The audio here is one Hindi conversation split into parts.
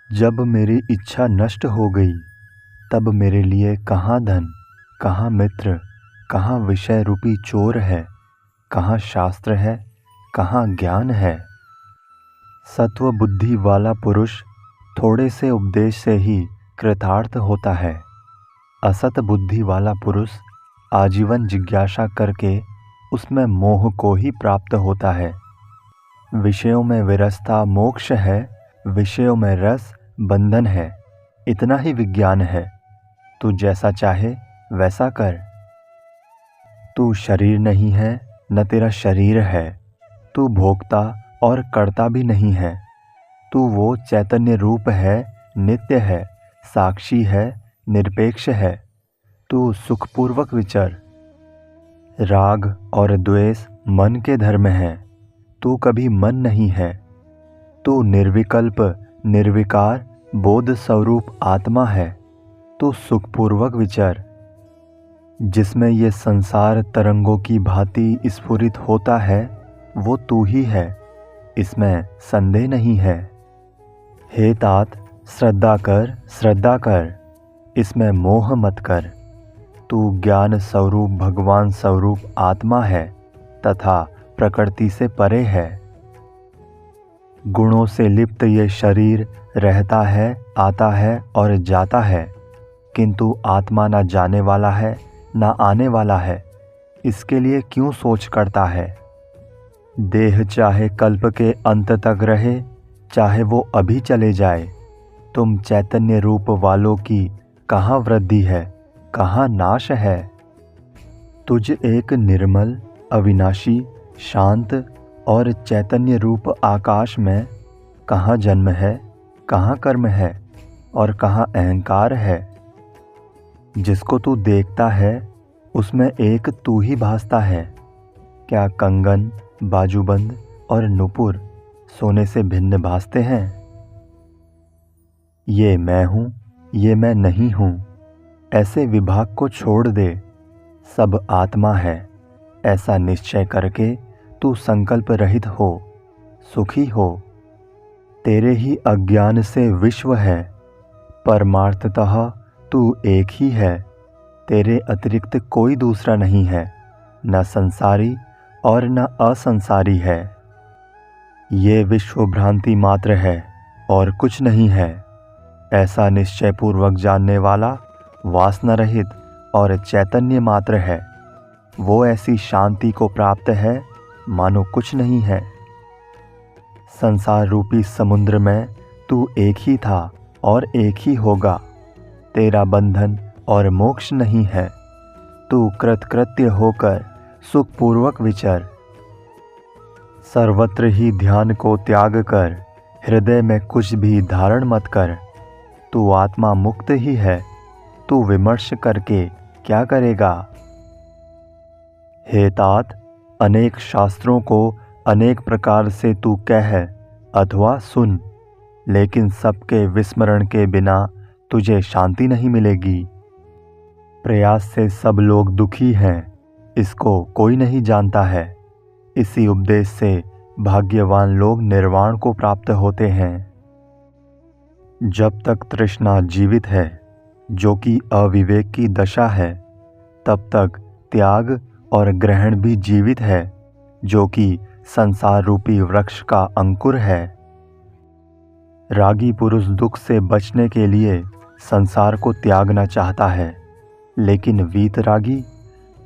जब मेरी इच्छा नष्ट हो गई, तब मेरे लिए कहाँ धन, कहाँ मित्र, कहाँ विषय रूपी चोर है, कहाँ शास्त्र है, कहाँ ज्ञान है। सत्व बुद्धि वाला पुरुष थोड़े से उपदेश से ही कृतार्थ होता है। असत बुद्धि वाला पुरुष आजीवन जिज्ञासा करके उसमें मोह को ही प्राप्त होता है। विषयों में विरसता मोक्ष है, विषयों में रस बंधन है। इतना ही विज्ञान है। तू जैसा चाहे वैसा कर। तू शरीर नहीं है, न तेरा शरीर है। तू भोक्ता और कर्ता भी नहीं है। तू वो चैतन्य रूप है, नित्य है, साक्षी है, निरपेक्ष है। तू सुखपूर्वक विचर। राग और द्वेष मन के धर्म हैं। तू कभी मन नहीं है। तू निर्विकल्प, निर्विकार, बोध स्वरूप आत्मा है। तू सुखपूर्वक विचर। जिसमें ये संसार तरंगों की भांति स्फुरित होता है, वो तू ही है, इसमें संदेह नहीं है। हे तात, श्रद्धा कर, श्रद्धा कर, इसमें मोह मत कर। तू ज्ञान स्वरूप भगवान स्वरूप आत्मा है तथा प्रकृति से परे है। गुणों से लिप्त ये शरीर रहता है, आता है और जाता है, किंतु आत्मा ना जाने वाला है, ना आने वाला है। इसके लिए क्यों सोच करता है? देह चाहे कल्प के अंत तक रहे, चाहे वो अभी चले जाए, तुम चैतन्य रूप वालों की कहाँ वृद्धि है, कहाँ नाश है। तुझ एक निर्मल, अविनाशी, शांत और चैतन्य रूप आकाश में कहाँ जन्म है, कहाँ कर्म है और कहाँ अहंकार है। जिसको तू देखता है उसमें एक तू ही भासता है। क्या कंगन, बाजूबंद और नुपुर सोने से भिन्न भासते हैं? ये मैं हूँ, ये मैं नहीं हूँ, ऐसे विभाग को छोड़ दे। सब आत्मा है, ऐसा निश्चय करके तू संकल्प रहित हो, सुखी हो। तेरे ही अज्ञान से विश्व है, परमार्थतः तू एक ही है। तेरे अतिरिक्त कोई दूसरा नहीं है, न संसारी और न असंसारी है। ये विश्व भ्रांति मात्र है और कुछ नहीं है। ऐसा निश्चय पूर्वक जानने वाला वासना रहित और चैतन्य मात्र है। वो ऐसी शांति को प्राप्त है मानो कुछ नहीं है। संसार रूपी समुद्र में तू एक ही था और एक ही होगा। तेरा बंधन और मोक्ष नहीं है। तू कृतकृत्य होकर सुखपूर्वक विचर। सर्वत्र ही ध्यान को त्याग कर, हृदय में कुछ भी धारण मत कर। तू आत्मा मुक्त ही है। तू विमर्श करके क्या करेगा? हे तात, अनेक शास्त्रों को अनेक प्रकार से तू कह अथवा सुन, लेकिन सबके विस्मरण के बिना तुझे शांति नहीं मिलेगी। प्रयास से सब लोग दुखी हैं, इसको कोई नहीं जानता है। इसी उपदेश से भाग्यवान लोग निर्वाण को प्राप्त होते हैं। जब तक तृष्णा जीवित है, जो कि अविवेक की दशा है, तब तक त्याग और ग्रहण भी जीवित है, जो कि संसार रूपी वृक्ष का अंकुर है। रागी पुरुष दुख से बचने के लिए संसार को त्यागना चाहता है, लेकिन वीतरागी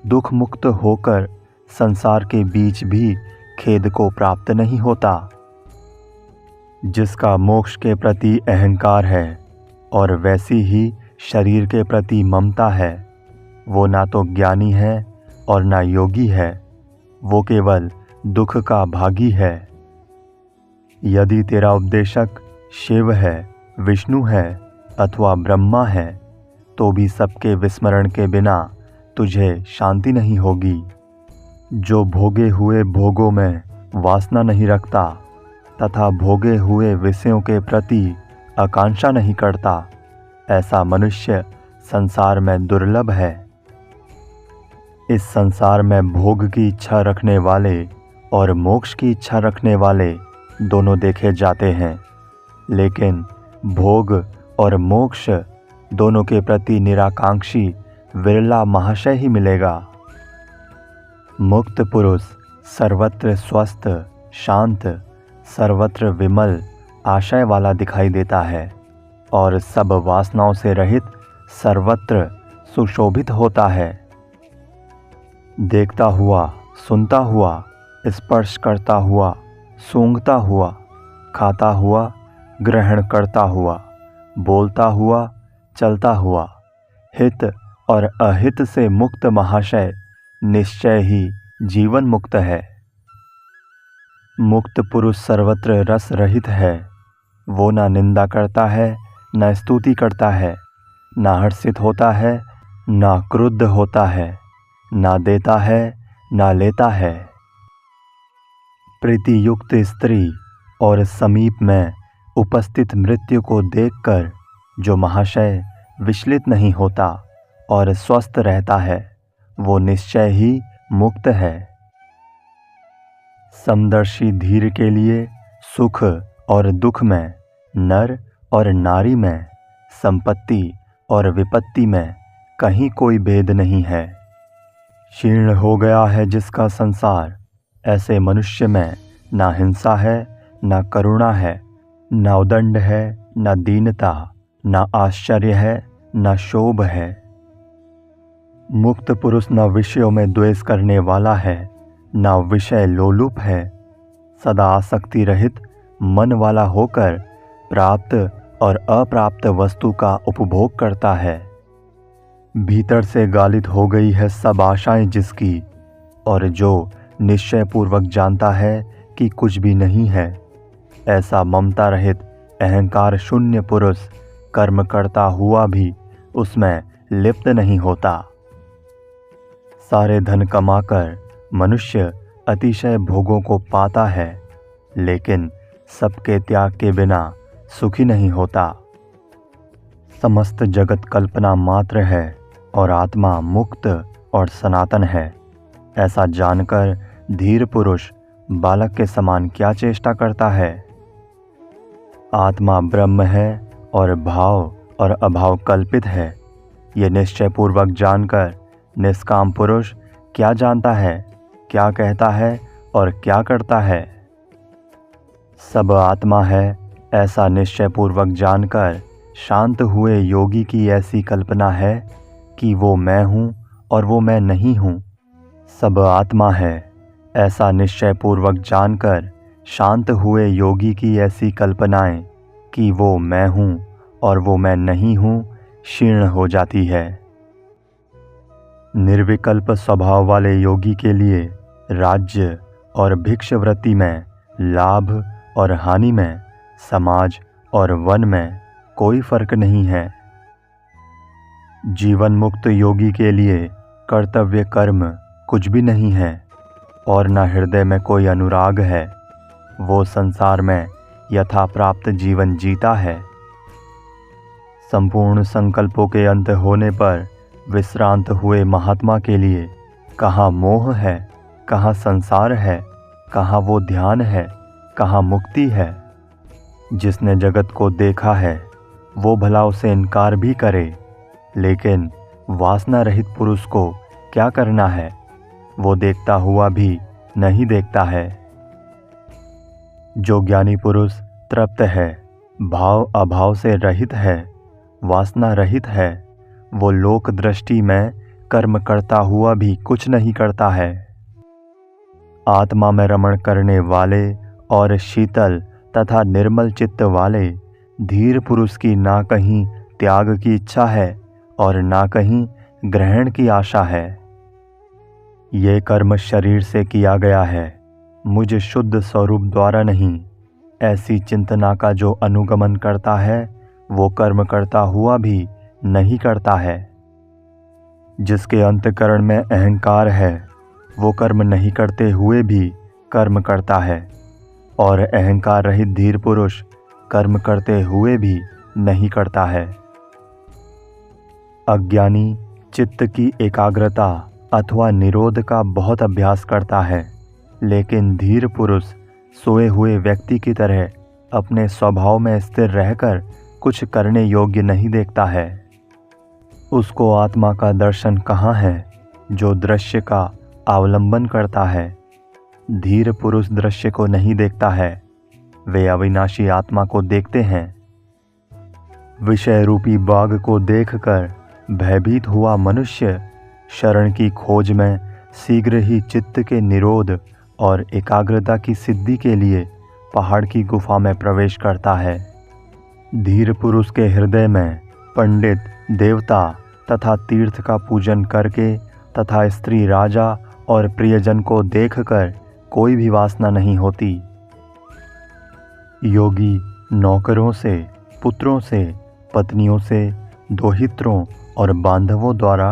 दुख मुक्त होकर संसार के बीच भी खेद को प्राप्त नहीं होता। जिसका मोक्ष के प्रति अहंकार है और वैसी ही शरीर के प्रति ममता है, वो ना तो ज्ञानी है और ना योगी है, वो केवल दुख का भागी है। यदि तेरा उपदेशक शिव है, विष्णु है अथवा ब्रह्मा है, तो भी सबके विस्मरण के बिना तुझे शांति नहीं होगी। जो भोगे हुए भोगों में वासना नहीं रखता तथा भोगे हुए विषयों के प्रति आकांक्षा नहीं करता, ऐसा मनुष्य संसार में दुर्लभ है। इस संसार में भोग की इच्छा रखने वाले और मोक्ष की इच्छा रखने वाले दोनों देखे जाते हैं, लेकिन भोग और मोक्ष दोनों के प्रति निराकांक्षी विरला महाशय ही मिलेगा। मुक्त पुरुष सर्वत्र स्वस्थ, शांत, सर्वत्र विमल आशय वाला दिखाई देता है और सब वासनाओं से रहित सर्वत्र सुशोभित होता है। देखता हुआ, सुनता हुआ, स्पर्श करता हुआ, सूंघता हुआ, खाता हुआ, ग्रहण करता हुआ, बोलता हुआ, चलता हुआ, हित और अहित से मुक्त महाशय निश्चय ही जीवन मुक्त है। मुक्त पुरुष सर्वत्र रस रहित है। वो ना निंदा करता है, न स्तुति करता है, ना हर्षित होता है, ना क्रुद्ध होता है, ना देता है, ना लेता है। प्रीति युक्त स्त्री और समीप में उपस्थित मृत्यु को देखकर जो महाशय विचलित नहीं होता और स्वस्थ रहता है, वो निश्चय ही मुक्त है। समदर्शी धीर के लिए सुख और दुख में, नर और नारी में, संपत्ति और विपत्ति में कहीं कोई भेद नहीं है। क्षीण हो गया है जिसका संसार, ऐसे मनुष्य में ना हिंसा है, ना करुणा है, ना उदंड है, ना दीनता, ना आश्चर्य है, ना शोभ है। मुक्त पुरुष न विषयों में द्वेष करने वाला है, ना विषय लोलुप है, सदा आसक्ति रहित मन वाला होकर प्राप्त और अप्राप्त वस्तु का उपभोग करता है। भीतर से गालित हो गई है सब आशाएं जिसकी, और जो निश्चय पूर्वक जानता है कि कुछ भी नहीं है, ऐसा ममता रहित अहंकार शून्य पुरुष कर्म करता हुआ भी उसमें लिप्त नहीं होता। सारे धन कमाकर मनुष्य अतिशय भोगों को पाता है, लेकिन सबके त्याग के बिना सुखी नहीं होता। समस्त जगत कल्पना मात्र है और आत्मा मुक्त और सनातन है। ऐसा जानकर धीर पुरुष बालक के समान क्या चेष्टा करता है। आत्मा ब्रह्म है और भाव और अभाव कल्पित है। ये निश्चय पूर्वक जानकर निष्काम पुरुष क्या जानता है, क्या कहता है और क्या करता है। सब आत्मा है ऐसा निश्चय पूर्वक जानकर शांत हुए योगी की ऐसी कल्पना है कि वो मैं हूँ और वो मैं नहीं हूँ। सब आत्मा है ऐसा निश्चय पूर्वक जानकर शांत हुए योगी की ऐसी कल्पनाएं कि वो मैं हूँ और वो मैं नहीं हूँ क्षीण हो जाती है। निर्विकल्प स्वभाव वाले योगी के लिए राज्य और भिक्षवृत्ति में, लाभ और हानि में, समाज और वन में कोई फर्क नहीं है। जीवन मुक्त योगी के लिए कर्तव्य कर्म कुछ भी नहीं है और न हृदय में कोई अनुराग है। वो संसार में यथा प्राप्त जीवन जीता है। संपूर्ण संकल्पों के अंत होने पर विश्रांत हुए महात्मा के लिए कहाँ मोह है, कहाँ संसार है, कहाँ वो ध्यान है, कहाँ मुक्ति है। जिसने जगत को देखा है वो भला उसे इनकार भी करे, लेकिन वासना रहित पुरुष को क्या करना है, वो देखता हुआ भी नहीं देखता है। जो ज्ञानी पुरुष तृप्त है, भाव अभाव से रहित है, वासना रहित है, वो लोक दृष्टि में कर्म करता हुआ भी कुछ नहीं करता है। आत्मा में रमण करने वाले और शीतल तथा निर्मल चित्त वाले धीर पुरुष की ना कहीं त्याग की इच्छा है और ना कहीं ग्रहण की आशा है। ये कर्म शरीर से किया गया है, मुझ शुद्ध स्वरूप द्वारा नहीं। ऐसी चिंतना का जो अनुगमन करता है वो कर्म करता हुआ भी नहीं करता है। जिसके अंतःकरण में अहंकार है वो कर्म नहीं करते हुए भी कर्म करता है, और अहंकार रहित धीर पुरुष कर्म करते हुए भी नहीं करता है। अज्ञानी चित्त की एकाग्रता अथवा निरोध का बहुत अभ्यास करता है, लेकिन धीर पुरुष सोए हुए व्यक्ति की तरह अपने स्वभाव में स्थिर रहकर कुछ करने योग्य नहीं देखता है। उसको आत्मा का दर्शन कहाँ है जो दृश्य का अवलंबन करता है। धीर पुरुष दृश्य को नहीं देखता है, वे अविनाशी आत्मा को देखते हैं। विषय रूपी बाग को देखकर भयभीत हुआ मनुष्य शरण की खोज में शीघ्र ही चित्त के निरोध और एकाग्रता की सिद्धि के लिए पहाड़ की गुफा में प्रवेश करता है। धीर पुरुष के हृदय में पंडित, देवता तथा तीर्थ का पूजन करके तथा स्त्री, राजा और प्रियजन को देखकर कोई भी वासना नहीं होती। योगी नौकरों से, पुत्रों से, पत्नियों से, दोहित्रों और बांधवों द्वारा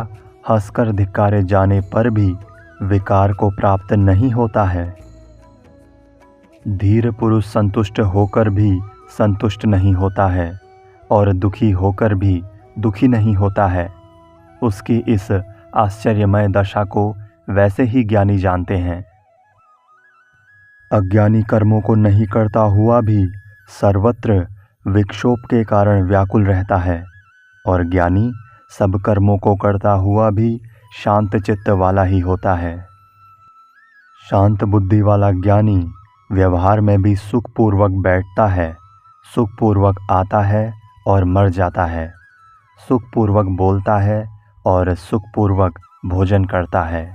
हंसकर धिक्कारे जाने पर भी विकार को प्राप्त नहीं होता है। धीर पुरुष संतुष्ट होकर भी संतुष्ट नहीं होता है और दुखी होकर भी दुखी नहीं होता है। उसकी इस आश्चर्यमय दशा को वैसे ही ज्ञानी जानते हैं। अज्ञानी कर्मों को नहीं करता हुआ भी सर्वत्र विक्षोभ के कारण व्याकुल रहता है और ज्ञानी सब कर्मों को करता हुआ भी शांत चित्त वाला ही होता है। शांत बुद्धि वाला ज्ञानी व्यवहार में भी सुखपूर्वक बैठता है, सुखपूर्वक आता है और मर जाता है, सुखपूर्वक बोलता है और सुखपूर्वक भोजन करता है।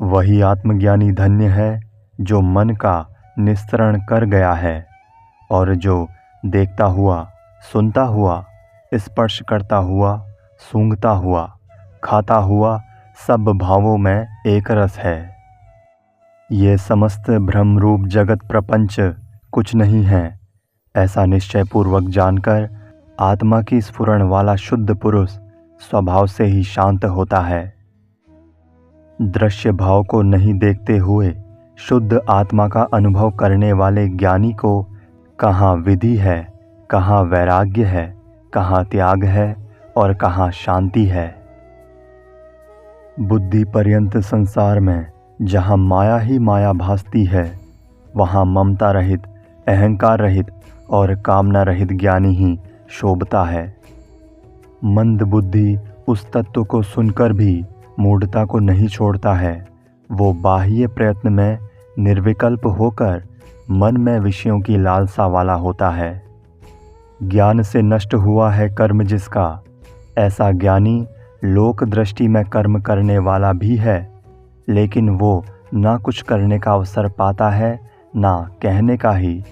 वही आत्मज्ञानी धन्य है जो मन का निस्तरण कर गया है और जो देखता हुआ, सुनता हुआ, स्पर्श करता हुआ, सूंघता हुआ, खाता हुआ सब भावों में एक रस है। ये समस्त भ्रम रूप जगत प्रपंच कुछ नहीं है, ऐसा निश्चय पूर्वक जानकर आत्मा की स्फुरण वाला शुद्ध पुरुष स्वभाव से ही शांत होता है। दृश्य भाव को नहीं देखते हुए शुद्ध आत्मा का अनुभव करने वाले ज्ञानी को कहाँ विधि है, कहाँ वैराग्य है, कहाँ त्याग है और कहाँ शांति है। बुद्धि पर्यंत संसार में जहाँ माया ही माया भासती है, वहाँ ममता रहित, अहंकार रहित और कामना रहित ज्ञानी ही शोभता है। मंद बुद्धि उस तत्व को सुनकर भी मूढ़ता को नहीं छोड़ता है। वो बाह्य प्रयत्न में निर्विकल्प होकर मन में विषयों की लालसा वाला होता है। ज्ञान से नष्ट हुआ है कर्म जिसका, ऐसा ज्ञानी लोक दृष्टि में कर्म करने वाला भी है, लेकिन वो ना कुछ करने का अवसर पाता है, ना कहने का ही।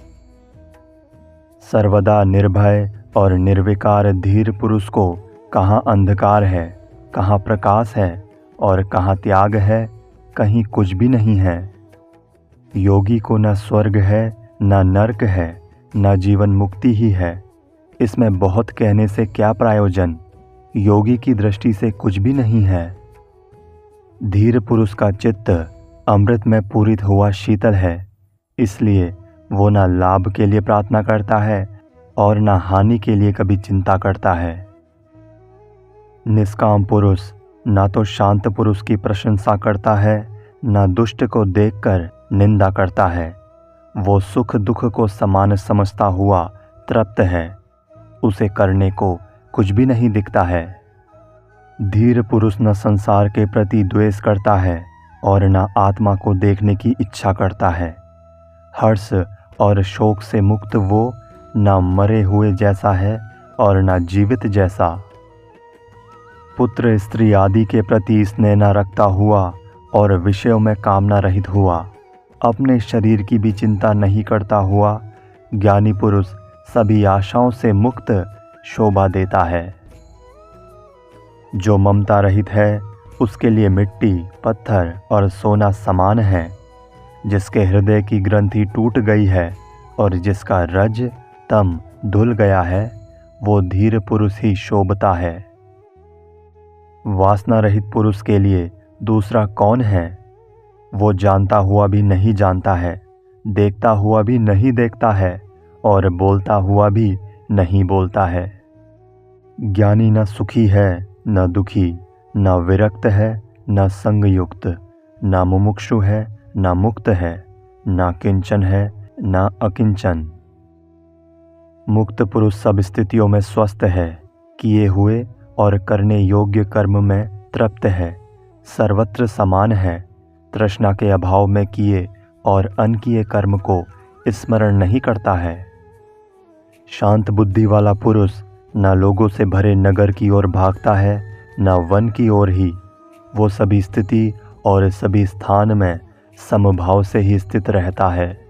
सर्वदा निर्भय और निर्विकार धीर पुरुष को कहाँ अंधकार है, कहाँ प्रकाश है और कहाँ त्याग है, कहीं कुछ भी नहीं है। योगी को न स्वर्ग है, न नरक है, न जीवन मुक्ति ही है। इसमें बहुत कहने से क्या प्रयोजन, योगी की दृष्टि से कुछ भी नहीं है। धीर पुरुष का चित्त अमृत में पूरित हुआ शीतल है, इसलिए वो न लाभ के लिए प्रार्थना करता है और न हानि के लिए कभी चिंता करता है। निष्काम पुरुष ना तो शांत पुरुष की प्रशंसा करता है, ना दुष्ट को देखकर निंदा करता है। वो सुख दुख को समान समझता हुआ तृप्त है, उसे करने को कुछ भी नहीं दिखता है। धीर पुरुष न संसार के प्रति द्वेष करता है और न आत्मा को देखने की इच्छा करता है। हर्ष और शोक से मुक्त वो न मरे हुए जैसा है और न जीवित जैसा। पुत्र स्त्री आदि के प्रति स्नेह न रखता हुआ और विषयों में कामना रहित हुआ, अपने शरीर की भी चिंता नहीं करता हुआ ज्ञानी पुरुष सभी आशाओं से मुक्त शोभा देता है। जो ममता रहित है उसके लिए मिट्टी, पत्थर और सोना समान है। जिसके हृदय की ग्रंथि टूट गई है और जिसका रज तम धुल गया है, वो धीर पुरुष ही शोभता है। वासना रहित पुरुष के लिए दूसरा कौन है? वो जानता हुआ भी नहीं जानता है, देखता हुआ भी नहीं देखता है और बोलता हुआ भी नहीं बोलता है। ज्ञानी न सुखी है न दुखी, न विरक्त है न संगयुक्त, न मुमुक्षु है न मुक्त है, न किंचन है न अकिंचन। मुक्त पुरुष सब स्थितियों में स्वस्थ है, किए हुए और करने योग्य कर्म में तृप्त है, सर्वत्र समान है, तृष्णा के अभाव में किए और अनकिए कर्म को स्मरण नहीं करता है। शांत बुद्धि वाला पुरुष न लोगों से भरे नगर की ओर भागता है न वन की ओर ही। वो सभी स्थिति और सभी स्थान में समभाव से ही स्थित रहता है।